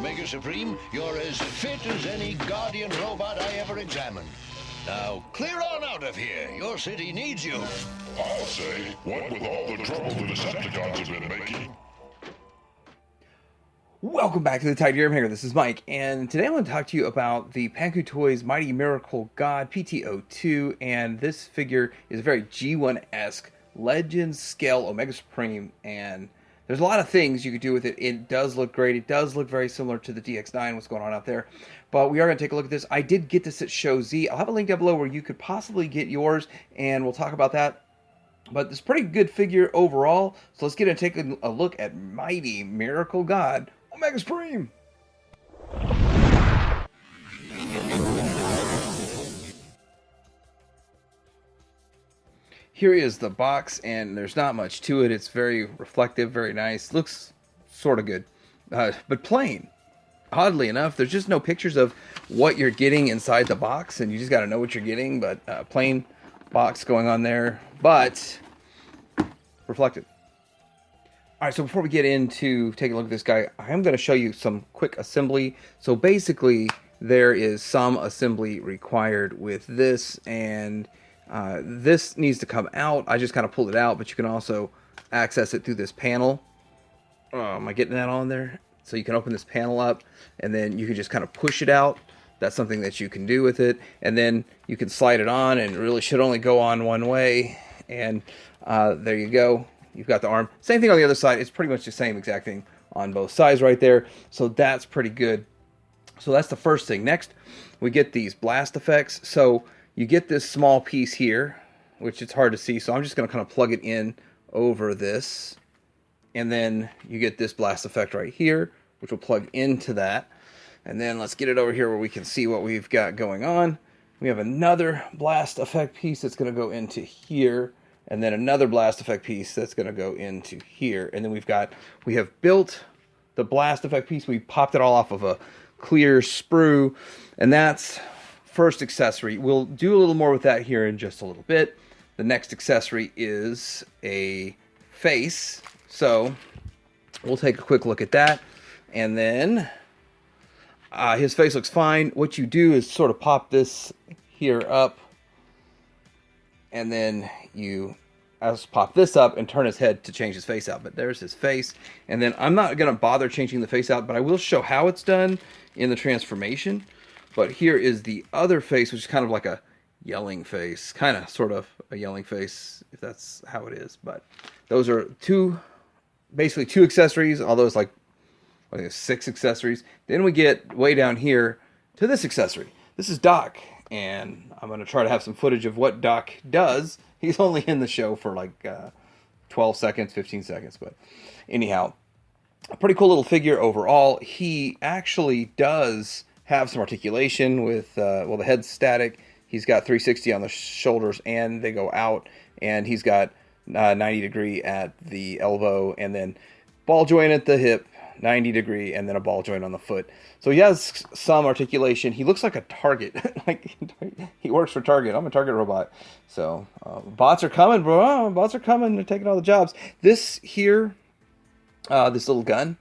Omega Supreme, you're as fit as any Guardian robot I ever examined. Now, clear on out of here. Your city needs you. I'll say, what with all the trouble the Decepticons have been making. Welcome back to the Titanium Hanger. This is Mike, and today I want to talk to you about the Pangu Toys Mighty Miracle God PT-02, and this figure is a very G1-esque Legends scale Omega Supreme, and there's a lot of things you could do with it. It does look great. It does look very similar to the DX9, what's going on out there, but we are going to take a look at this. I did get this at Show Z. I'll have a link down below where you could possibly get yours, and we'll talk about that. But it's a pretty good figure overall, so let's get and take a look at Mighty Miracle God Omega Supreme. Here is the box, and there's not much to it. It's very reflective, very nice. Looks sort of good, but plain. Oddly enough, there's just no pictures of what you're getting inside the box, and you just got to know what you're getting. But plain box going on there, but reflective. All right, so before we get into taking a look at this guy, I am going to show you some quick assembly. So basically, there is some assembly required with this, and this needs to come out. I just kind of pulled it out, but you can also access it through this panel. Am I getting that on there? So you can open this panel up, and then you can just kind of push it out. That's something that you can do with it. And then you can slide it on, and it really should only go on one way. And there you go. You've got the arm. Same thing on the other side. It's pretty much the same exact thing on both sides right there. So that's pretty good. So that's the first thing. Next, we get these blast effects. So you get this small piece here, which it's hard to see. So I'm just going to kind of plug it in over this. And then you get this blast effect right here, which will plug into that. And then let's get it over here where we can see what we've got going on. We have another blast effect piece that's going to go into here. And then another blast effect piece that's going to go into here. And then we have built the blast effect piece. We popped it all off of a clear sprue. And that's first accessory. We'll do a little more with that here in just a little bit. The next accessory is a face. So we'll take a quick look at that. And then his face looks fine. What you do is sort of pop this here up. And then you just pop this up and turn his head to change his face out. But there's his face. And then I'm not going to bother changing the face out, but I will show how it's done in the transformation. But here is the other face, which is kind of like a yelling face. Kind of, sort of a yelling face, if that's how it is. But those are basically two accessories, although it's like, I think it's 6 accessories. Then we get way down here to this accessory. This is Doc. And I'm going to try to have some footage of what Doc does. He's only in the show for like 12 seconds, 15 seconds. But anyhow, a pretty cool little figure overall. He actually does have some articulation with, well, the head's static. He's got 360 on the shoulders and they go out. And he's got 90 degree at the elbow and then ball joint at the hip. 90 degree and then a ball joint on the foot. So he has some articulation. He looks like a Target. Like he works for Target. I'm a Target robot. So bots are coming, bro. Bots are coming. They're taking all the jobs. This here, this little gun,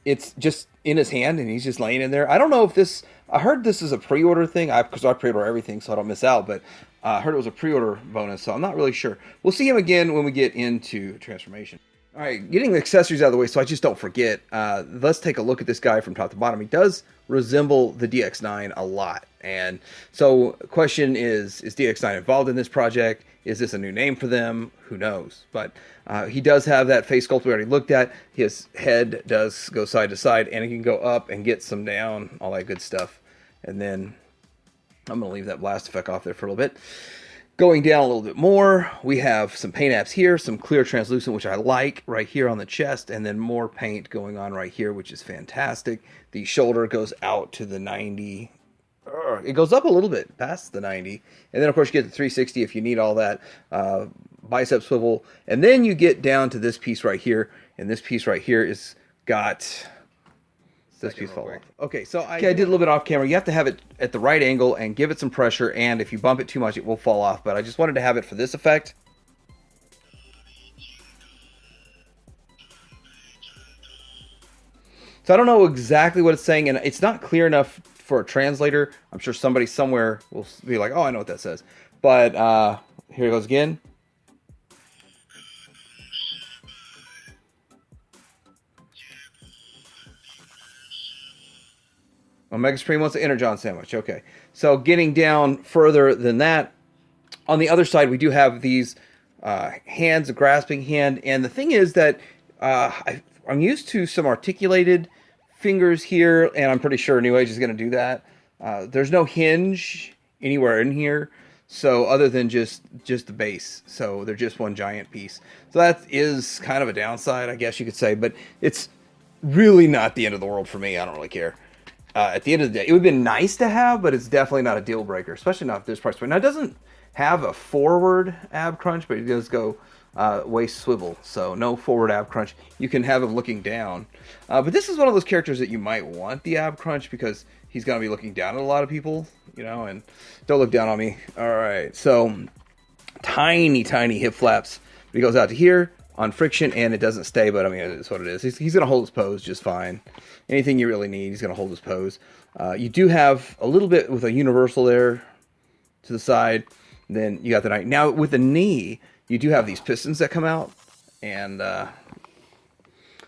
it's just in his hand and he's just laying in there. I don't know if this, I heard this is a pre-order thing because I pre-order everything so I don't miss out, but I heard it was a pre-order bonus, so I'm not really sure. We'll see him again when we get into transformation. All right, getting the accessories out of the way so I just don't forget. Let's take a look at this guy from top to bottom. He does resemble the DX9 a lot. And so the question is DX9 involved in this project? Is this a new name for them? Who knows? But he does have that face sculpt we already looked at. His head does go side to side, and he can go up and get some down, all that good stuff. And then I'm going to leave that blast effect off there for a little bit. Going down a little bit more, we have some paint apps here, some clear translucent, which I like, right here on the chest, and then more paint going on right here, which is fantastic. The shoulder goes out to the 90. It goes up a little bit past the 90. And then, of course, you get the 360 if you need all that bicep swivel. And then you get down to this piece right here, and this piece right here is got... This piece fall off. Okay, so I did a little bit off camera. You have to have it at the right angle and give it some pressure, and if you bump it too much, it will fall off. But I just wanted to have it for this effect. So I don't know exactly what it's saying, and it's not clear enough for a translator. I'm sure somebody somewhere will be like, oh, I know what that says. But here it goes again. Omega Supreme wants an Energon sandwich. Okay. So getting down further than that, on the other side, we do have these hands, a grasping hand. And the thing is that I'm used to some articulated fingers here, and I'm pretty sure New Age is going to do that. There's no hinge anywhere in here, so other than just the base. So they're just one giant piece. So that is kind of a downside, I guess you could say. But it's really not the end of the world for me. I don't really care. At the end of the day, it would have been nice to have, but it's definitely not a deal breaker, especially not at this price point. Now, it doesn't have a forward ab crunch, but it does go waist swivel, so no forward ab crunch. You can have him looking down. But this is one of those characters that you might want the ab crunch because he's going to be looking down at a lot of people, you know, and don't look down on me. All right, so tiny hip flaps. He goes out to here on friction, and it doesn't stay, but I mean, it's what it is. He's going to hold his pose just fine. Anything you really need, he's going to hold his pose. You do have a little bit with a universal there to the side. Then you got the knife. Now, with the knee, you do have these pistons that come out, and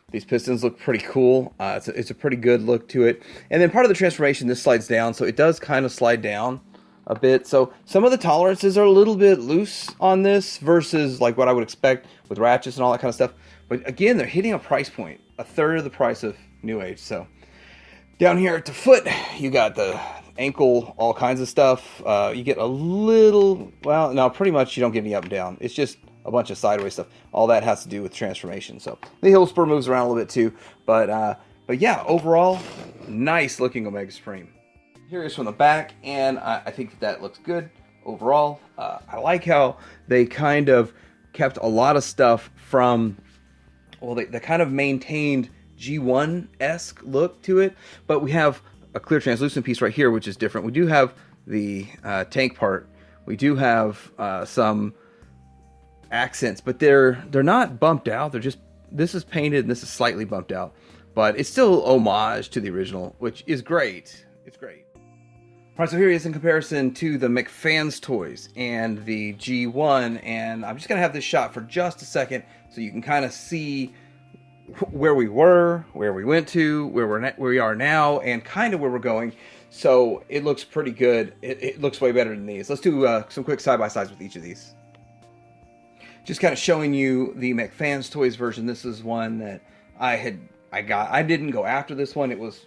these pistons look pretty cool. It's a pretty good look to it. And then part of the transformation, this slides down, so it does kind of slide down a bit. So some of the tolerances are a little bit loose on this versus like what I would expect with ratchets and all that kind of stuff. But again, they're hitting a price point, a third of the price of New Age. So down here at the foot, you got the ankle, all kinds of stuff. You get a little, well, no, pretty much you don't get any up and down. It's just a bunch of sideways stuff. All that has to do with transformation. So the heel spur moves around a little bit too. But yeah, overall, nice looking Omega Supreme. Here is from the back, and I think that looks good overall. I like how they kind of kept a lot of stuff from, well, they kind of maintained G1-esque look to it, but we have a clear translucent piece right here, which is different. We do have the tank part. We do have some accents, but they're not bumped out. They're just, this is painted and this is slightly bumped out, but it's still homage to the original, which is great. It's great. All right, so here he is in comparison to the McFan's toys and the G1, and I'm just gonna have this shot for just a second so you can kind of see where we were, where we went to, where we are now, and kind of where we're going. So it looks pretty good. It looks way better than these. Let's do some quick side-by-sides with each of these. Just kind of showing you the McFan's Toys version. This is one that I got. I didn't go after this one. It was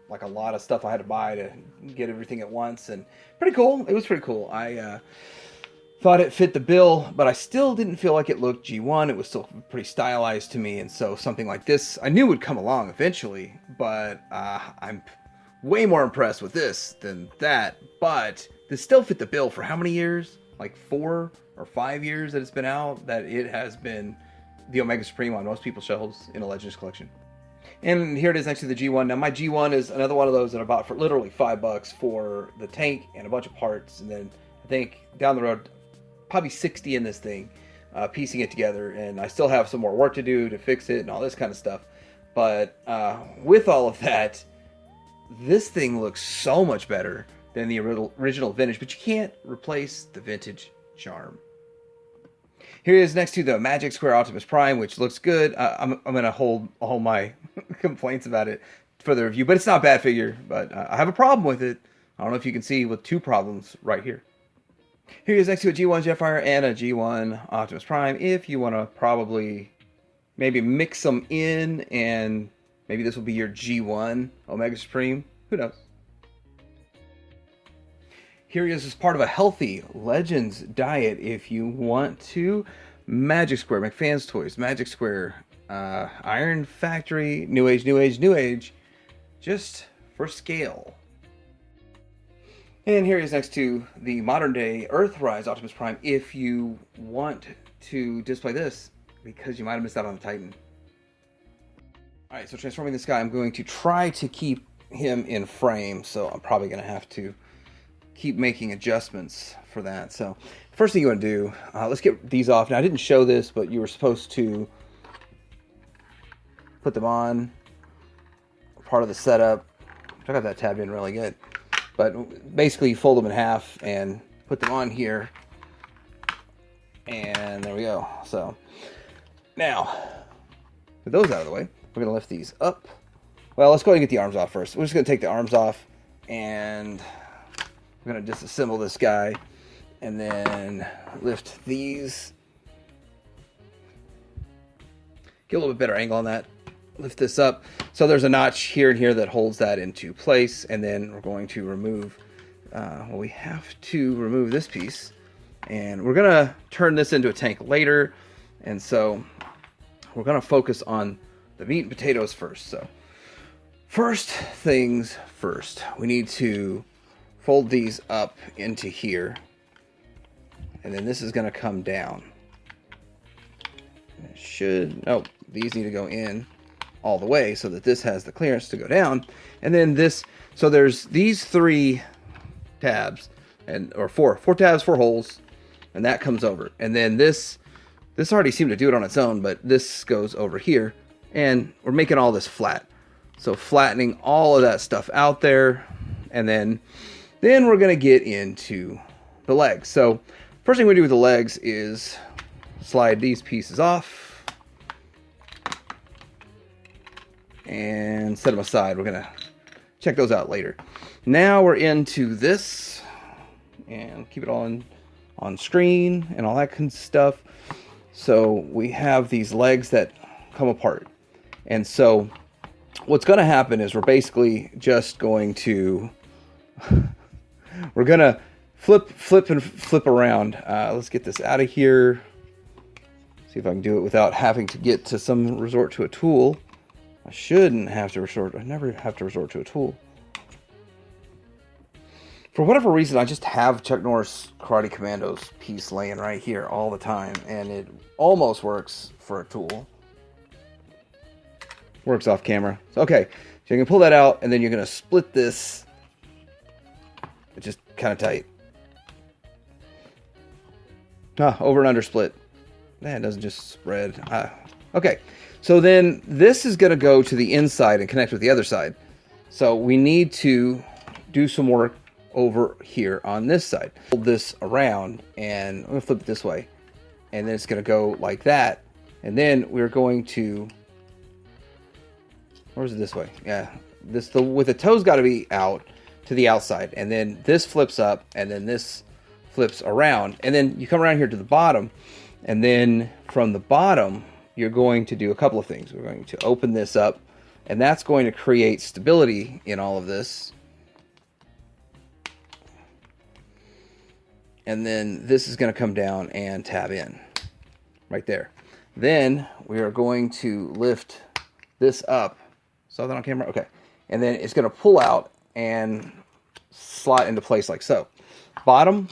like a lot of stuff I had to buy to get everything at once, and pretty cool. It was pretty cool. I thought it fit the bill, but I still didn't feel like it looked G1. It was still pretty stylized to me, and so something like this I knew would come along eventually, but I'm way more impressed with this than that. But this still fit the bill for how many years? Like 4 or 5 years that it's been out, that it has been the Omega Supreme on most people's shelves in a Legends collection. And here it is next to the G1. Now my G1 is another one of those that I bought for literally $5 for the tank and a bunch of parts, and then I think down the road probably 60 in this thing, piecing it together, and I still have some more work to do to fix it and all this kind of stuff. But with all of that, this thing looks so much better than the original vintage, but you can't replace the vintage charm. Here he is next to the Magic Square Optimus Prime, which looks good. I'm going to hold all my complaints about it for the review, but it's not a bad figure, but I have a problem with it. I don't know if you can see with 2 problems right here. Here he is next to a G1 Jetfire and a G1 Optimus Prime. If you want to probably maybe mix them in, and maybe this will be your G1 Omega Supreme. Who knows? Here he is as part of a healthy Legends diet if you want to. Magic Square, McFan's Toys, Magic Square, Iron Factory, New Age, New Age, New Age, just for scale. And here he is next to the modern day Earthrise Optimus Prime if you want to display this, because you might have missed out on the Titan. Alright, so transforming this guy, I'm going to try to keep him in frame, so I'm probably going to have to keep making adjustments for that. So first thing you want to do, let's get these off. Now I didn't show this, but you were supposed to put them on part of the setup. I got that tabbed in really good. But basically you fold them in half and put them on here. And there we go. So now, with those out of the way, we're going to lift these up. Well, let's go ahead and get the arms off first. We're just going to take the arms off, and we're going to disassemble this guy, and then lift these. Get a little bit better angle on that. Lift this up. So there's a notch here and here that holds that into place, and then we're going to remove, well, we have to remove this piece, and we're going to turn this into a tank later, and so we're going to focus on the meat and potatoes first. So first things first, we need to fold these up into here, and then this is going to come down. It should, oh, these need to go in all the way so that this has the clearance to go down. And then this, so there's these 3 tabs, or four tabs, 4 holes, and that comes over. And then this already seemed to do it on its own, but this goes over here, and we're making all this flat. So flattening all of that stuff out there, and then we're gonna get into the legs. So first thing we do with the legs is slide these pieces off and set them aside. We're gonna check those out later. Now we're into this, and keep it all on screen and all that kind of stuff. So we have these legs that come apart, and so what's going to happen is we're basically just going to we're gonna flip around. Let's get this out of here. See if I can do it without having to get to some resort to a tool. I shouldn't have to resort. I never have to resort to a tool. For whatever reason, I just have Chuck Norris Karate Commandos piece laying right here all the time, and it almost works for a tool. Works off camera. So, okay, so you can pull that out, and then you're going to split this. It's just kind of tight. Over and under split. It doesn't just spread. Okay, so then this is going to go to the inside and connect with the other side. So we need to do some work over here on this side. Hold this around, and I'm going to flip it this way. And then it's going to go like that. And then we're going to... Or is it this way? Yeah. With the toes got to be out to the outside. And then this flips up, and then this flips around. And then you come around here to the bottom. And then from the bottom, you're going to do a couple of things. We're going to open this up, and that's going to create stability in all of this. And then this is going to come down and tab in right there. Then we are going to lift this up. Saw that on camera? Okay. And then it's going to pull out and slot into place like so. Bottom,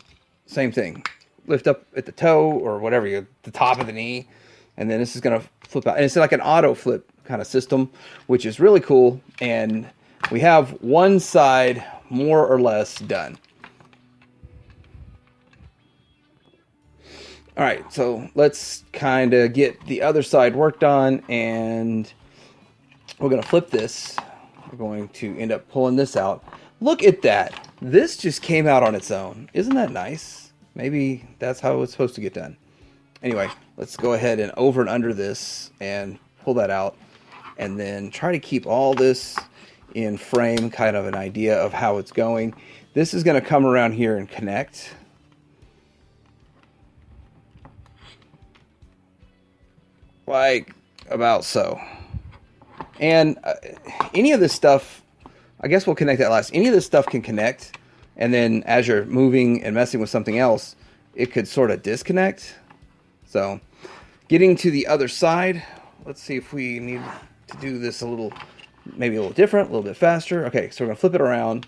same thing. Lift up at the toe or whatever, the top of the knee. And then this is going to flip out. And it's like an auto flip kind of system, which is really cool. And we have one side more or less done. All right, so let's kind of get the other side worked on, and we're going to flip this. We're going to end up pulling this out. Look at that. This just came out on its own. Isn't that nice? Maybe that's how it's supposed to get done. Anyway, let's go ahead and over and under this and pull that out, and then try to keep all this in frame, kind of an idea of how it's going. This is going to come around here and connect. Like about so. And any of this stuff, I guess we'll connect that last. Any of this stuff can connect, and then as you're moving and messing with something else, it could sort of disconnect. So getting to the other side, let's see if we need to do this maybe a little different, a little bit faster. Okay, so we're going to flip it around,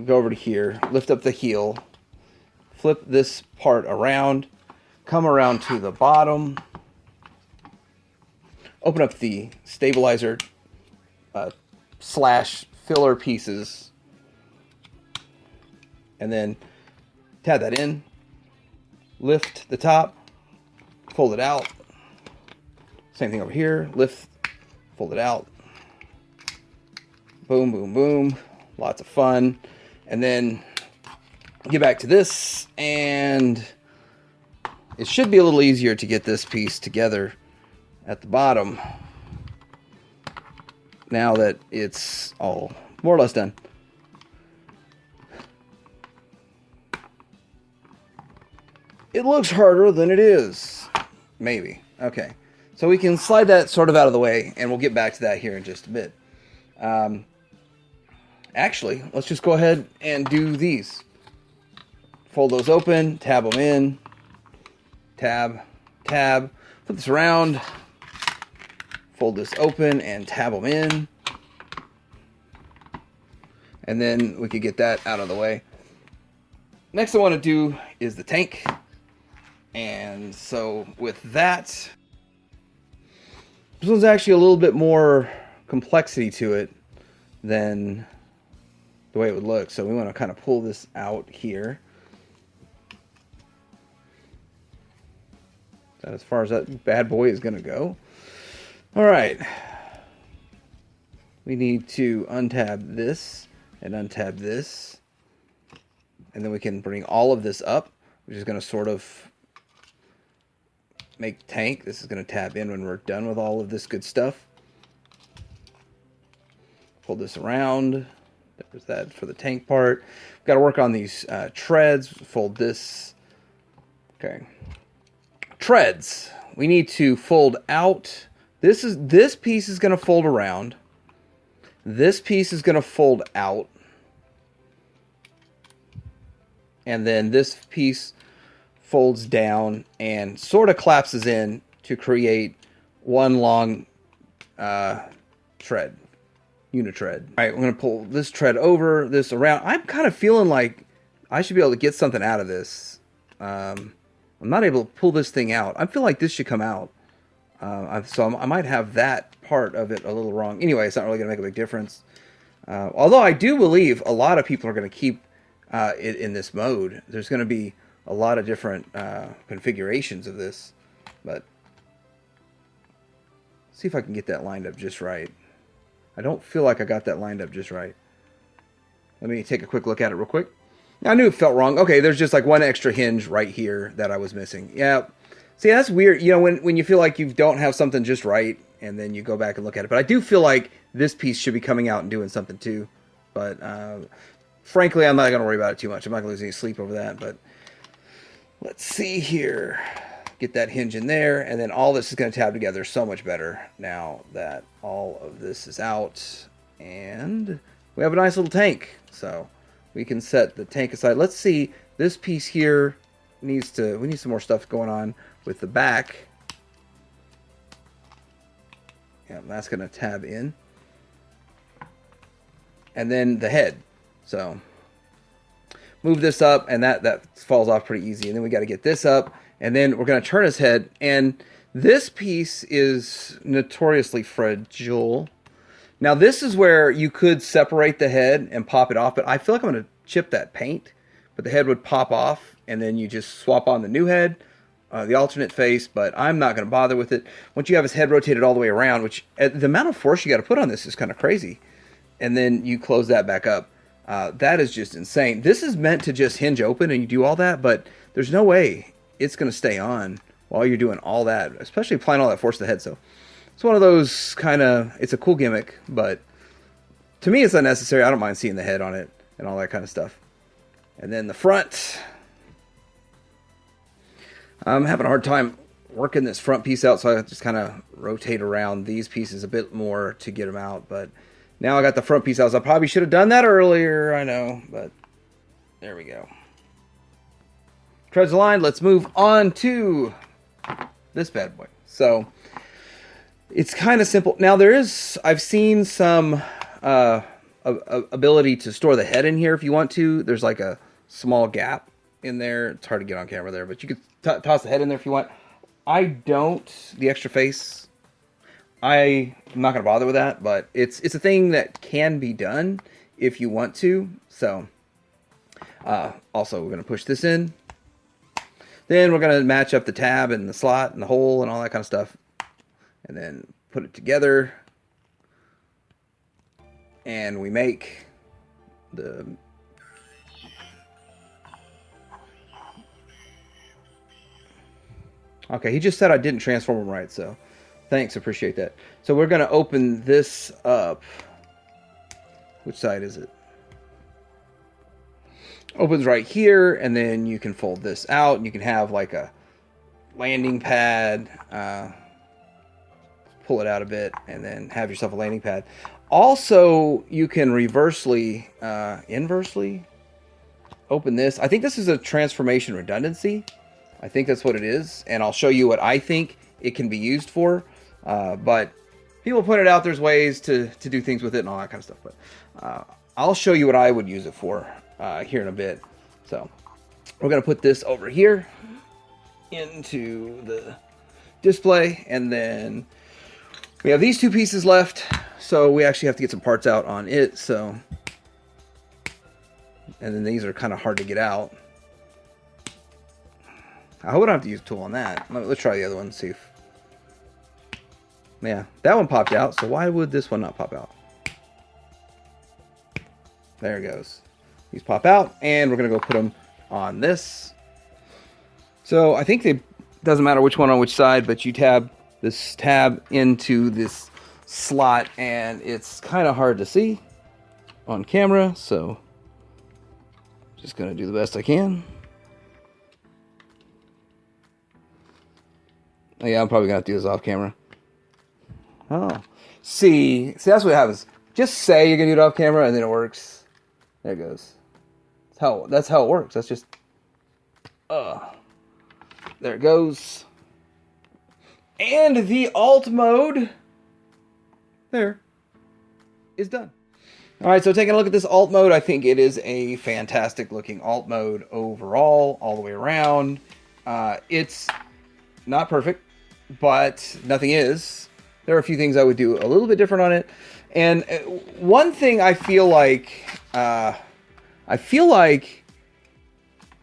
go over to here, lift up the heel, flip this part around, come around to the bottom, open up the stabilizer slash filler pieces, and then tab that in, lift the top, fold it out. Same thing over here, lift, fold it out, Boom, boom, boom. Lots of fun. And then get back to this, and it should be a little easier to get this piece together at the bottom now that it's all more or less done. It looks harder than it is. Maybe. Okay. So we can slide that sort of out of the way, and we'll get back to that here in just a bit. Actually, let's just go ahead and do these. Fold those open, tab them in, tab, tab, flip this around, fold this open and tab them in. And then we could get that out of the way. Next I want to do is the tank. And so with that, this one's actually a little bit more complexity to it than the way it would look. So we want to kind of pull this out here. Is that as far as that bad boy is going to go? All right. We need to untab this and untab this. And then we can bring all of this up, which is going to sort of make the tank. This is going to tab in when we're done with all of this good stuff. Pull this around. There's that for the tank part. We've got to work on these treads. Fold this. Okay. Treads. We need to fold out. This piece is going to fold around. This piece is going to fold out. And then this piece folds down and sort of collapses in to create one long tread, unitread. All right, we're going to pull this tread over, this around. I'm kind of feeling like I should be able to get something out of this. I'm not able to pull this thing out. I feel like this should come out. So I might have that part of it a little wrong. Anyway, it's not really going to make a big difference. Although I do believe a lot of people are going to keep it in this mode. There's going to be a lot of different configurations of this, but see if I can get that lined up just right. I don't feel like I got that lined up just right. Let me take a quick look at it real quick. I knew it felt wrong. Okay, there's just like one extra hinge right here that I was missing. Yeah, see, that's weird. You know, when you feel like you don't have something just right, and then you go back and look at it. But I do feel like this piece should be coming out and doing something too. But frankly, I'm not going to worry about it too much. I'm not going to lose any sleep over that, but let's see here. Get that hinge in there, and then all this is going to tab together so much better now that all of this is out. And we have a nice little tank. So we can set the tank aside. Let's see. This piece here we need some more stuff going on with the back. Yeah, that's going to tab in. And then the head. So move this up, and that falls off pretty easy. And then we got to get this up, and then we're going to turn his head. And this piece is notoriously fragile. Now this is where you could separate the head and pop it off, but I feel like I'm going to chip that paint, but the head would pop off, and then you just swap on the new head, the alternate face, but I'm not going to bother with it. Once you have his head rotated all the way around, which the amount of force you got to put on this is kind of crazy, and then you close that back up. That is just insane. This is meant to just hinge open and you do all that, but there's no way it's going to stay on while you're doing all that, especially applying all that force to the head. So it's one of those kind of, it's a cool gimmick, but to me it's unnecessary. I don't mind seeing the head on it and all that kind of stuff. And then the front, I'm having a hard time working this front piece out, so I just kind of rotate around these pieces a bit more to get them out, but now I got the front piece out. I probably should have done that earlier, I know, but there we go. Treads aligned. Let's move on to this bad boy. So it's kind of simple. Now I've seen some ability to store the head in here if you want to. There's like a small gap in there. It's hard to get on camera there, but you could toss the head in there if you want. I don't. The extra face, I'm not going to bother with that, but it's a thing that can be done if you want to. So also we're going to push this in. Then we're going to match up the tab and the slot and the hole and all that kind of stuff. And then put it together. and we make the... Okay, he just said I didn't transform him right, so thanks, appreciate that. So we're going to open this up. Which side is it? Opens right here, and then you can fold this out, and you can have like a landing pad. Pull it out a bit, and then have yourself a landing pad. Also, you can inversely open this. I think this is a transformation redundancy. I think that's what it is, and I'll show you what I think it can be used for. But people pointed out there's ways to do things with it and all that kind of stuff. But I'll show you what I would use it for here in a bit. So we're going to put this over here into the display, and then we have these two pieces left. So we actually have to get some parts out on it. So, and then these are kind of hard to get out. I hope I don't have to use a tool on that. Let's try the other one and see if... Yeah, that one popped out, so why would this one not pop out? There it goes. These pop out, and we're going to go put them on this. So I think it doesn't matter which one on which side, but you tab this tab into this slot, and it's kind of hard to see on camera, so just going to do the best I can. Oh, yeah, I'm probably going to have to do this off camera. Oh. See, that's what happens. Just say you're going to do it off camera, and then it works. There it goes. That's how it works. That's just... there it goes. And the alt mode... there. Is done. Alright, so taking a look at this alt mode, I think it is a fantastic looking alt mode overall, all the way around. It's not perfect, but nothing is. There are a few things I would do a little bit different on it. And one thing I feel like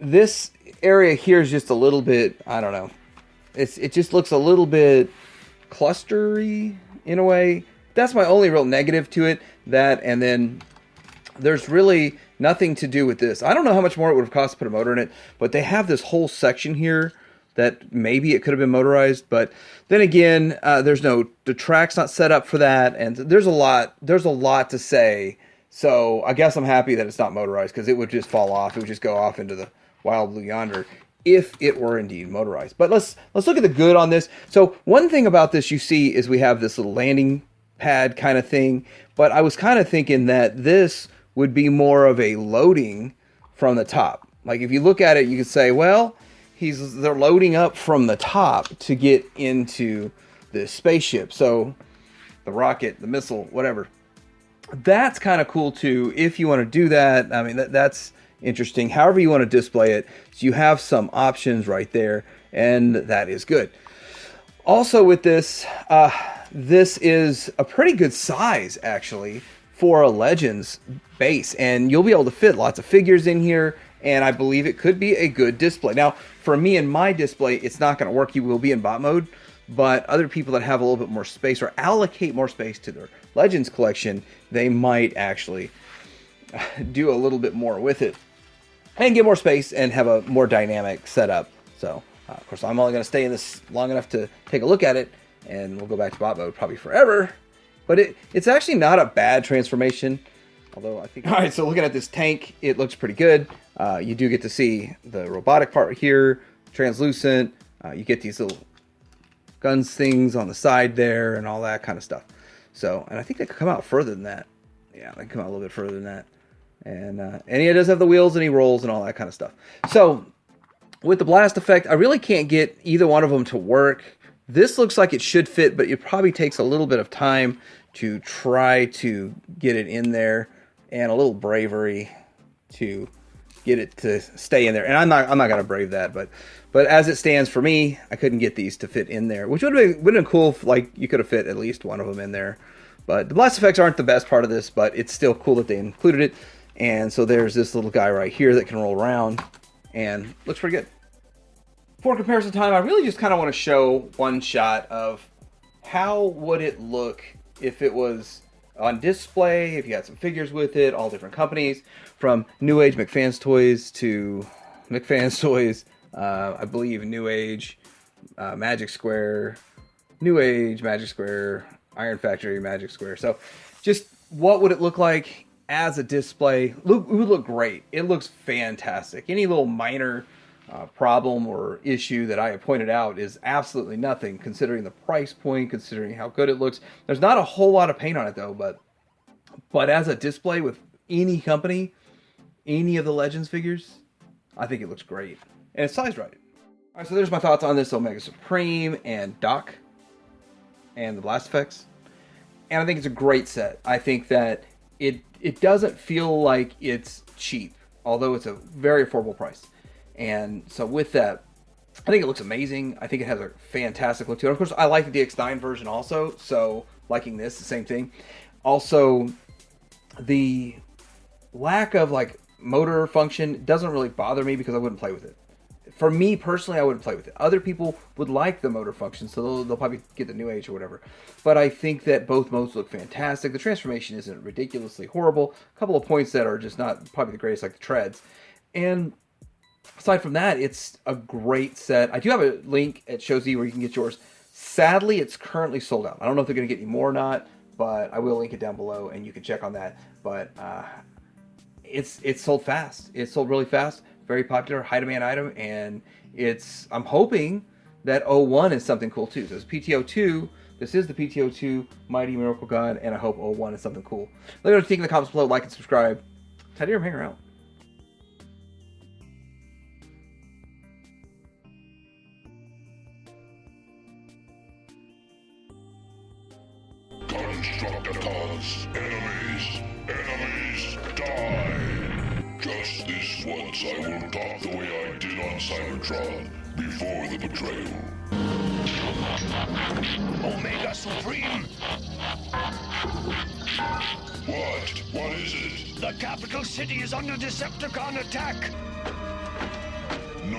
this area here is just a little bit, I don't know. It just looks a little bit clustery in a way. That's my only real negative to it. That, and then there's really nothing to do with this. I don't know how much more it would have cost to put a motor in it, but they have this whole section here that maybe it could have been motorized, but then again, the track's not set up for that, and there's a lot to say. So I guess I'm happy that it's not motorized, because it would just fall off. It would just go off into the wild blue yonder if it were indeed motorized. But let's look at the good on this. So one thing about this you see is we have this little landing pad kind of thing, but I was kind of thinking that this would be more of a loading from the top. Like if you look at it, you could say, well, they're loading up from the top to get into the spaceship. So the rocket, the missile, whatever. That's kind of cool too. If you want to do that, I mean, that's interesting. However you want to display it. So you have some options right there, and that is good. Also with this, this is a pretty good size actually for a Legends base, and you'll be able to fit lots of figures in here. And I believe it could be a good display. Now, for me and my display, it's not going to work. You will be in bot mode. But other people that have a little bit more space or allocate more space to their Legends collection, they might actually do a little bit more with it and get more space and have a more dynamic setup. So, of course, I'm only going to stay in this long enough to take a look at it, and we'll go back to bot mode probably forever. But it's actually not a bad transformation. Although I think... All right, so looking at this tank, it looks pretty good. You do get to see the robotic part here, translucent. You get these little guns things on the side there and all that kind of stuff. So, and I think they could come out further than that. Yeah, they can come out a little bit further than that. And it does have the wheels, and he rolls and all that kind of stuff. So, with the blast effect, I really can't get either one of them to work. This looks like it should fit, but it probably takes a little bit of time to try to get it in there, and a little bravery to get it to stay in there. And I'm not going to brave that, but as it stands for me, I couldn't get these to fit in there, which would have been cool if, like, you could have fit at least one of them in there. But the blast effects aren't the best part of this, but it's still cool that they included it. And so there's this little guy right here that can roll around and looks pretty good. For comparison time, I really just kind of want to show one shot of how would it look if it was on display, if you had some figures with it, all different companies, from New Age McFan's Toys to McFan's Toys, I believe New Age, Magic Square, New Age, Magic Square, Iron Factory, Magic Square. So just what would it look like as a display? It would look great. It looks fantastic. Any little minor problem or issue that I have pointed out is absolutely nothing, considering the price point, considering how good it looks. There's not a whole lot of paint on it though, but as a display with any company, any of the Legends figures, I think it looks great. And it's sized right. All right, so there's my thoughts on this Omega Supreme and Doc and the Blast Effects. And I think it's a great set. I think that it doesn't feel like it's cheap, although it's a very affordable price. And so with that, I think it looks amazing. I think it has a fantastic look to it. Of course, I like the DX9 version also, so liking this, the same thing. Also, the lack of like motor function doesn't really bother me because I wouldn't play with it. For me personally, I wouldn't play with it. Other people would like the motor function, so they'll probably get the New Age or whatever. But I think that both modes look fantastic. The transformation isn't ridiculously horrible. A couple of points that are just not probably the greatest, like the treads. And aside from that, it's a great set. I do have a link at ShowZ where you can get yours. Sadly, it's currently sold out. I don't know if they're going to get any more or not, but I will link it down below and you can check on that. But it's sold fast. It's sold really fast. Very popular, high demand item, and I'm hoping that 01 is something cool too. So it's PT-02. This is the PT-02 Mighty Miracle Gun, and I hope 01 is something cool. Let me know what you think in the comments below. Like and subscribe. Tidyarm, hang around. Constructicons, enemies, die! Just this once I will talk the way I did on Cybertron, before the betrayal. Omega Supreme! What? What is it? The capital city is under Decepticon attack! No.